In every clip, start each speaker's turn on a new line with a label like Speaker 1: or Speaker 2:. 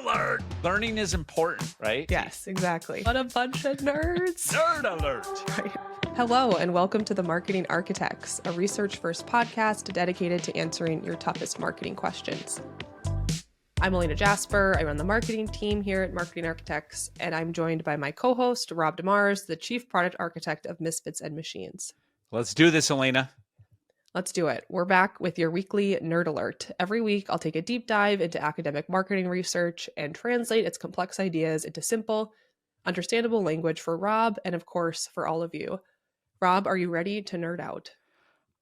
Speaker 1: alert! Learning is important, right?
Speaker 2: Yes, exactly. What a bunch of nerds.
Speaker 1: Nerd alert!
Speaker 2: Right. Hello, and welcome to The Marketing Architects, a research-first podcast dedicated to answering your toughest marketing questions. I'm Elena Jasper. I run the marketing team here at Marketing Architects, and I'm joined by my co-host, Rob DeMars, the Chief Product Architect of Misfits and Machines.
Speaker 1: Let's do this, Elena.
Speaker 2: Let's do it. We're back with your weekly Nerd Alert. Every week, I'll take a deep dive into academic marketing research and translate its complex ideas into simple, understandable language for Rob and, of course, for all of you. Rob, are you ready to nerd out?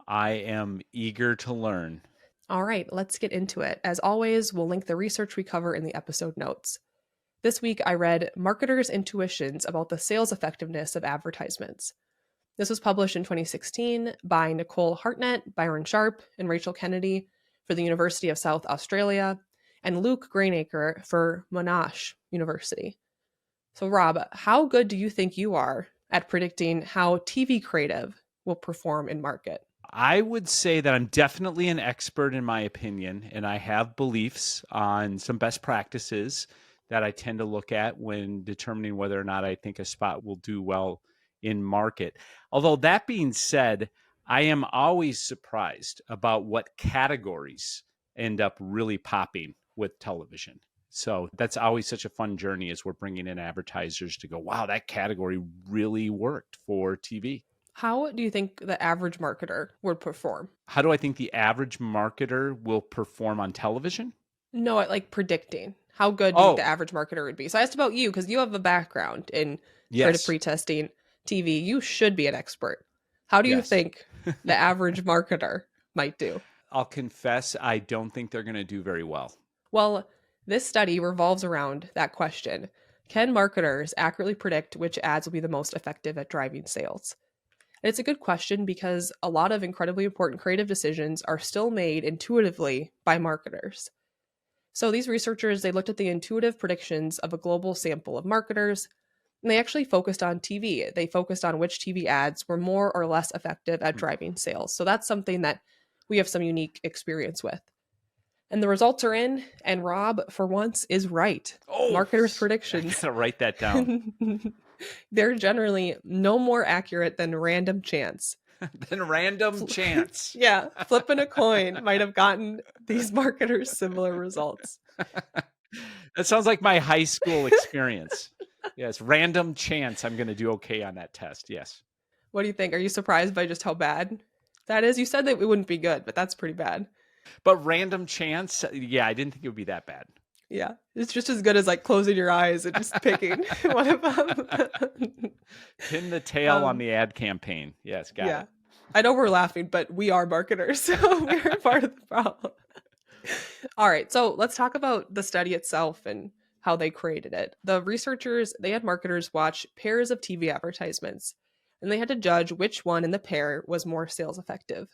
Speaker 1: I am eager to learn.
Speaker 2: All right, let's get into it. As always, we'll link the research we cover in the episode notes. This week, I read Marketers' Intuitions about the Sales Effectiveness of Advertisements. This was published in 2016 by Nicole Hartnett, Byron Sharp, and Rachel Kennedy for the University of South Australia, and Luke Greenacre for Monash University. So, Rob, how good do you think you are at predicting how TV creative will perform in market?
Speaker 1: I would say that I'm definitely an expert in my opinion, and I have beliefs on some best practices that I tend to look at when determining whether or not I think a spot will do well in market. Although that being said, I am always surprised about what categories end up really popping with television. So that's always such a fun journey as we're bringing in advertisers to go, wow, that category really worked for TV.
Speaker 2: How do you think the average marketer would perform?
Speaker 1: How do I think the average marketer will perform on television?
Speaker 2: No, like predicting. How good do you think the average marketer would be? So I asked about you because you have a background in creative pretesting TV. You should be an expert. How do you think the average marketer might do?
Speaker 1: I'll confess, I don't think they're going to do very well.
Speaker 2: Well, this study revolves around that question. Can marketers accurately predict which ads will be the most effective at driving sales? And it's a good question because a lot of incredibly important creative decisions are still made intuitively by marketers. So these researchers, they looked at the intuitive predictions of a global sample of marketers, and they actually focused on TV. They focused on which TV ads were more or less effective at driving sales. So that's something that we have some unique experience with. And the results are in, and Rob, for once, is right. Marketers' predictions.
Speaker 1: I gotta write that down.
Speaker 2: They're generally no more accurate than random chance. Yeah, flipping a coin might have gotten these marketers similar results.
Speaker 1: That sounds like my high school experience. Yes, random chance I'm going to do okay on that test. Yes.
Speaker 2: What do you think? Are you surprised by just how bad that is? You said that it wouldn't be good, but that's pretty bad.
Speaker 1: But random chance, yeah, I didn't think it would be that bad.
Speaker 2: Yeah, it's just as good as like closing your eyes and just picking one of them.
Speaker 1: Pin the tail on the ad campaign. Yes, got it.
Speaker 2: I know we're laughing, but we are marketers, so we're part of the problem. All right, so let's talk about the study itself and how they created it. The researchers, they had marketers watch pairs of TV advertisements, and they had to judge which one in the pair was more sales effective.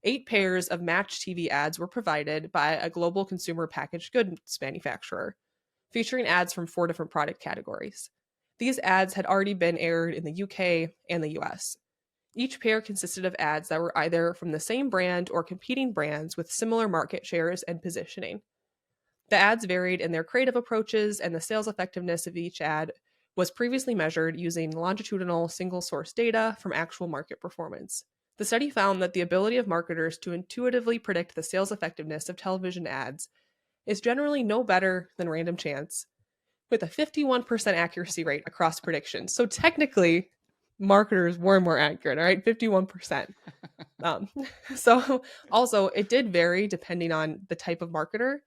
Speaker 2: 8 pairs of matched TV ads were provided by a global consumer packaged goods manufacturer, featuring ads from 4 different product categories. These ads had already been aired in the UK and the US. Each pair consisted of ads that were either from the same brand or competing brands with similar market shares and positioning. The ads varied in their creative approaches, and the sales effectiveness of each ad was previously measured using longitudinal single-source data from actual market performance. The study found that the ability of marketers to intuitively predict the sales effectiveness of television ads is generally no better than random chance, with a 51% accuracy rate across predictions. So technically, marketers were more accurate, all right? 51%. So also, it did vary depending on the type of marketer.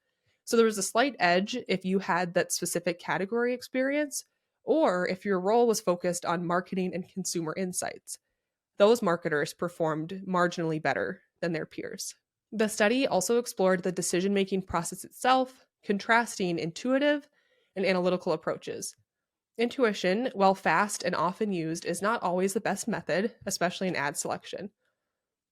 Speaker 2: So there was a slight edge if you had that specific category experience, or if your role was focused on marketing and consumer insights. Those marketers performed marginally better than their peers. The study also explored the decision-making process itself, contrasting intuitive and analytical approaches. Intuition, while fast and often used, is not always the best method, especially in ad selection.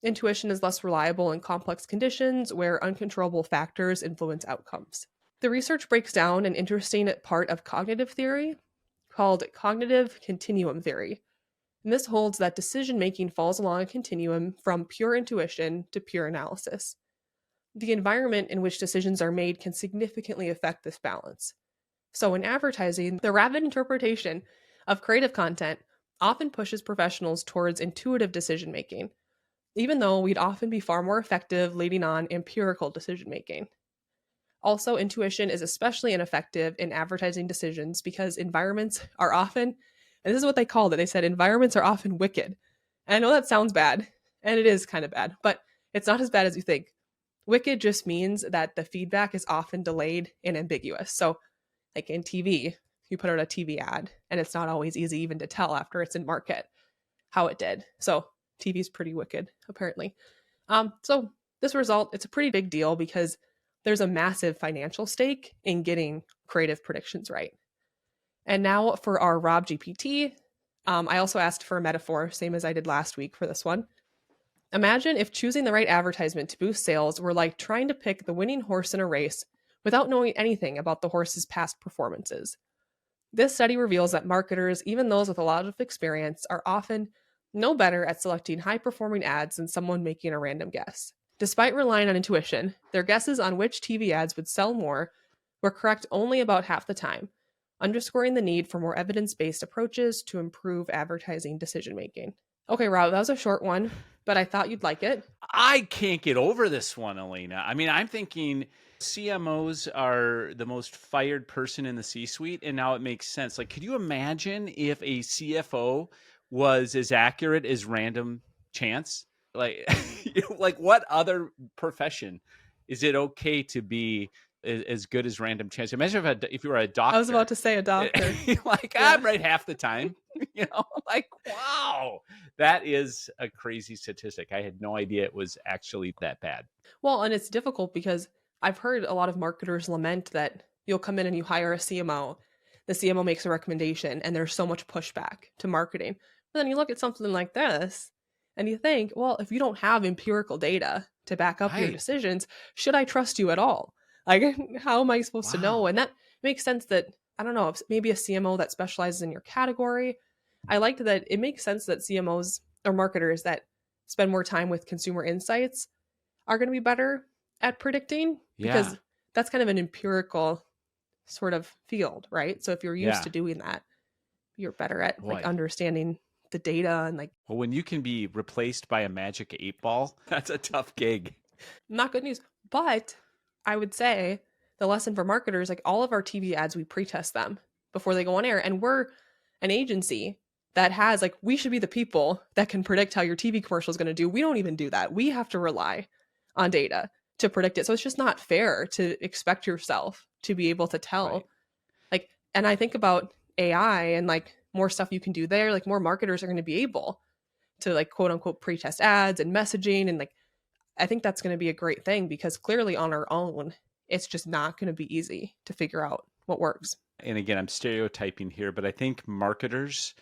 Speaker 2: Intuition is less reliable in complex conditions where uncontrollable factors influence outcomes. The research breaks down an interesting part of cognitive theory called cognitive continuum theory. And this holds that decision-making falls along a continuum from pure intuition to pure analysis. The environment in which decisions are made can significantly affect this balance. So in advertising, the rapid interpretation of creative content often pushes professionals towards intuitive decision making, even though we'd often be far more effective leading on empirical decision making. Also, intuition is especially ineffective in advertising decisions because environments are often, and this is what they called it, they said environments are often wicked. And I know that sounds bad, and it is kind of bad, but it's not as bad as you think. Wicked just means that the feedback is often delayed and ambiguous. So, like in TV, you put out a TV ad, and it's not always easy even to tell after it's in market how it did. So, TV is pretty wicked, apparently. So this result, it's a pretty big deal because there's a massive financial stake in getting creative predictions right. And now for our Rob GPT, I also asked for a metaphor, same as I did last week for this one. Imagine if choosing the right advertisement to boost sales were like trying to pick the winning horse in a race without knowing anything about the horse's past performances. This study reveals that marketers, even those with a lot of experience, are often no better at selecting high-performing ads than someone making a random guess. Despite relying on intuition, their guesses on which TV ads would sell more were correct only about half the time, underscoring the need for more evidence-based approaches to improve advertising decision-making. Okay, Rob, that was a short one, but I thought you'd like it.
Speaker 1: I can't get over this one, Elena. I mean, I'm thinking CMOs are the most fired person in the C-suite, and now it makes sense. Like, could you imagine if a CFO was as accurate as random chance? Like, like what other profession is it okay to be as good as random chance? Imagine if you were a doctor.
Speaker 2: I was about to say a doctor.
Speaker 1: Like, yeah. I'm right half the time. Like, wow, that is a crazy statistic. I had no idea it was actually that bad.
Speaker 2: Well, and it's difficult because I've heard a lot of marketers lament that you'll come in and you hire a CMO. The CMO makes a recommendation and there's so much pushback to marketing. But then you look at something like this and you think, well, if you don't have empirical data to back up your decisions, should I trust you at all? Like, how am I supposed to know? And that makes sense that, I don't know, maybe a CMO that specializes in your category. I liked that it makes sense that CMOs or marketers that spend more time with consumer insights are going to be better at predicting because that's kind of an empirical sort of field, right? So if you're used to doing that, you're better at like understanding the data and like.
Speaker 1: Well, when you can be replaced by a magic 8-ball, that's a tough gig.
Speaker 2: Not good news. But I would say the lesson for marketers, like all of our TV ads, we pretest them before they go on air. And we're an agency that has like, we should be the people that can predict how your TV commercial is going to do. We don't even do that. We have to rely on data to predict it. So it's just not fair to expect yourself to be able to tell. Like, and I think about AI and like more stuff you can do there. Like more marketers are going to be able to like quote unquote pretest ads and messaging. And like, I think that's going to be a great thing because clearly on our own, it's just not going to be easy to figure out what works.
Speaker 1: And again, I'm stereotyping here, but I think marketers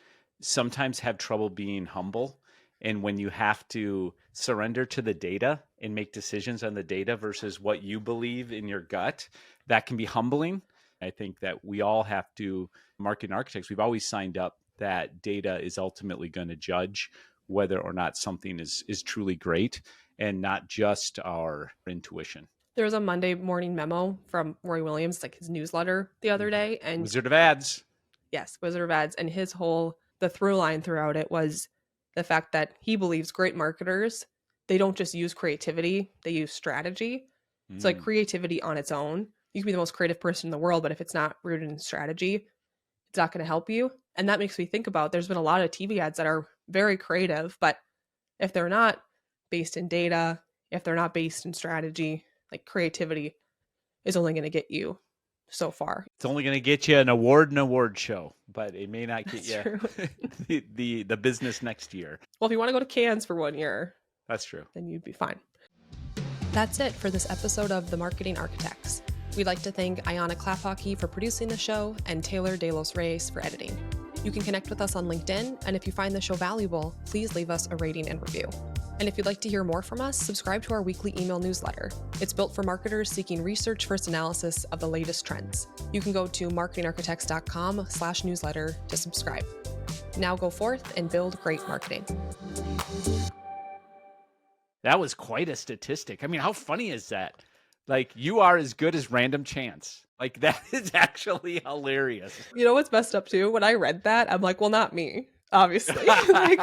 Speaker 1: sometimes have trouble being humble. And when you have to surrender to the data and make decisions on the data versus what you believe in your gut, that can be humbling. I think that we all have to, marketing architects, we've always signed up that data is ultimately going to judge whether or not something is truly great and not just our intuition.
Speaker 2: There was a Monday morning memo from Roy Williams, like his newsletter the other day. And
Speaker 1: Wizard of Ads.
Speaker 2: Yes, Wizard of Ads. And his the through line throughout it was the fact that he believes great marketers, they don't just use creativity, they use strategy. So like creativity on its own, you can be the most creative person in the world, but if it's not rooted in strategy, it's not going to help you. And that makes me think about, there's been a lot of TV ads that are very creative, but if they're not based in data, if they're not based in strategy, like creativity is only going to get you so far.
Speaker 1: It's only going to get you an award show, but it may not get you the business next year.
Speaker 2: Well, if you want to go to Cannes for 1 year,
Speaker 1: that's true,
Speaker 2: then you'd be fine. That's it for this episode of The Marketing Architects. We'd like to thank Ayana Klaphocky for producing the show and Taylor De Los Reyes for editing. You can connect with us on LinkedIn, and if you find the show valuable, please leave us a rating and review. And if you'd like to hear more from us, subscribe to our weekly email newsletter. It's built for marketers seeking research-first analysis of the latest trends. You can go to marketingarchitects.com/newsletter to subscribe. Now go forth and build great marketing.
Speaker 1: That was quite a statistic. I mean, how funny is that? Like, you are as good as random chance. Like, that is actually hilarious.
Speaker 2: You know what's messed up too? When I read that, I'm like, well, not me, obviously. Like,